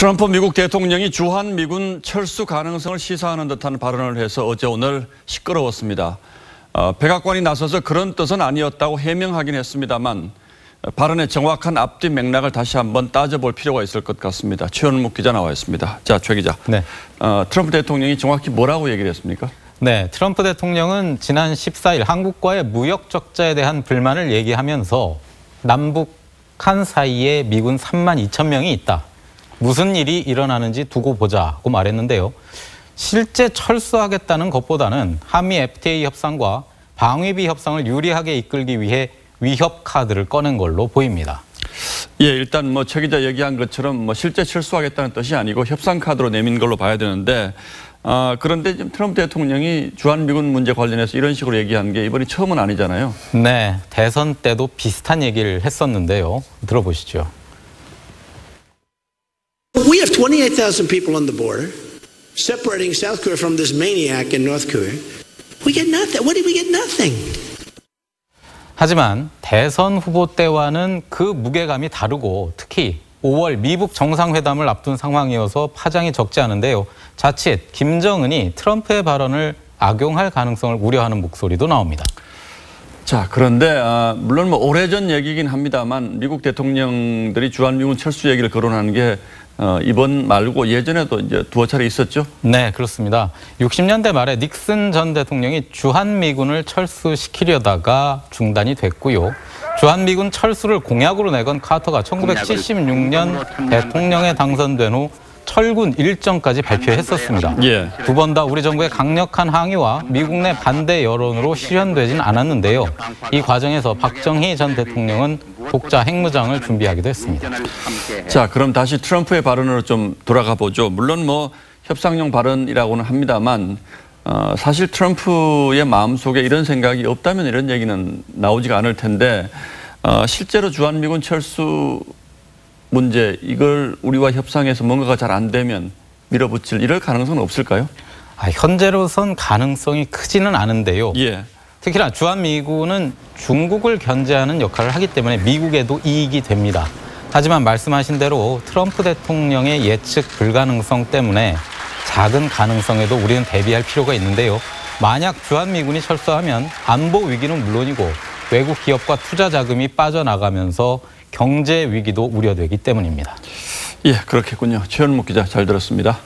트럼프 미국 대통령이 주한미군 철수 가능성을 시사하는 듯한 발언을 해서 어제 오늘 시끄러웠습니다. 백악관이 나서서 그런 뜻은 아니었다고 해명하긴 했습니다만 발언의 정확한 앞뒤 맥락을 다시 한번 따져볼 필요가 있을 것 같습니다. 최원묵 기자 나와 있습니다. 자, 최 기자. 네. 트럼프 대통령이 정확히 뭐라고 얘기를 했습니까? 네, 트럼프 대통령은 지난 14일 한국과의 무역 적자에 대한 불만을 얘기하면서 남북한 사이에 미군 3만 2천 명이 있다. 무슨 일이 일어나는지 두고 보자고 말했는데요. 실제 철수하겠다는 것보다는 한미 FTA 협상과 방위비 협상을 유리하게 이끌기 위해 위협 카드를 꺼낸 걸로 보입니다. 예, 일단 최 기자 얘기한 것처럼 실제 철수하겠다는 뜻이 아니고 협상 카드로 내민 걸로 봐야 되는데 그런데 지금 트럼프 대통령이 주한미군 문제 관련해서 이런 식으로 얘기한 게 이번이 처음은 아니잖아요. 네, 대선 때도 비슷한 얘기를 했었는데요. 들어보시죠. We have 28,000 people on the border, separating South Korea from this maniac in North Korea. We get nothing. What did we get? Nothing. 하지만 대선 후보 때와는 그 무게감이 다르고 특히 5월 미북 정상회담을 앞둔 상황이어서 파장이 적지 않은데요. 자칫 김정은이 트럼프의 발언을 악용할 가능성을 우려하는 목소리도 나옵니다. 자, 그런데 물론 오래전 얘기긴 합니다만 미국 대통령들이 주한미군 철수 얘기를 거론하는 게 이번 말고 예전에도 이제 두어 차례 있었죠? 네, 그렇습니다. 60년대 말에 닉슨 전 대통령이 주한미군을 철수시키려다가 중단이 됐고요. 주한미군 철수를 공약으로 내건 카터가 1976년 대통령에 당선된 후 철군 일정까지 발표했었습니다. 예. 두 번 다 우리 정부의 강력한 항의와 미국 내 반대 여론으로 실현되진 않았는데요. 이 과정에서 박정희 전 대통령은 독자 핵무장을 준비하기도 했습니다. 자, 그럼 다시 트럼프의 발언으로 좀 돌아가 보죠. 물론 협상용 발언이라고는 합니다만 사실 트럼프의 마음속에 이런 생각이 없다면 이런 얘기는 나오지가 않을 텐데 실제로 주한미군 철수 문제 이걸 우리와 협상해서 뭔가가 잘 안 되면 밀어붙일 이럴 가능성은 없을까요? 현재로선 가능성이 크지는 않은데요. 예. 특히나 주한미군은 중국을 견제하는 역할을 하기 때문에 미국에도 이익이 됩니다. 하지만 말씀하신 대로 트럼프 대통령의 예측 불가능성 때문에 작은 가능성에도 우리는 대비할 필요가 있는데요. 만약 주한미군이 철수하면 안보 위기는 물론이고 외국 기업과 투자 자금이 빠져나가면서 경제 위기도 우려되기 때문입니다. 예, 그렇겠군요. 최원묵 기자 잘 들었습니다.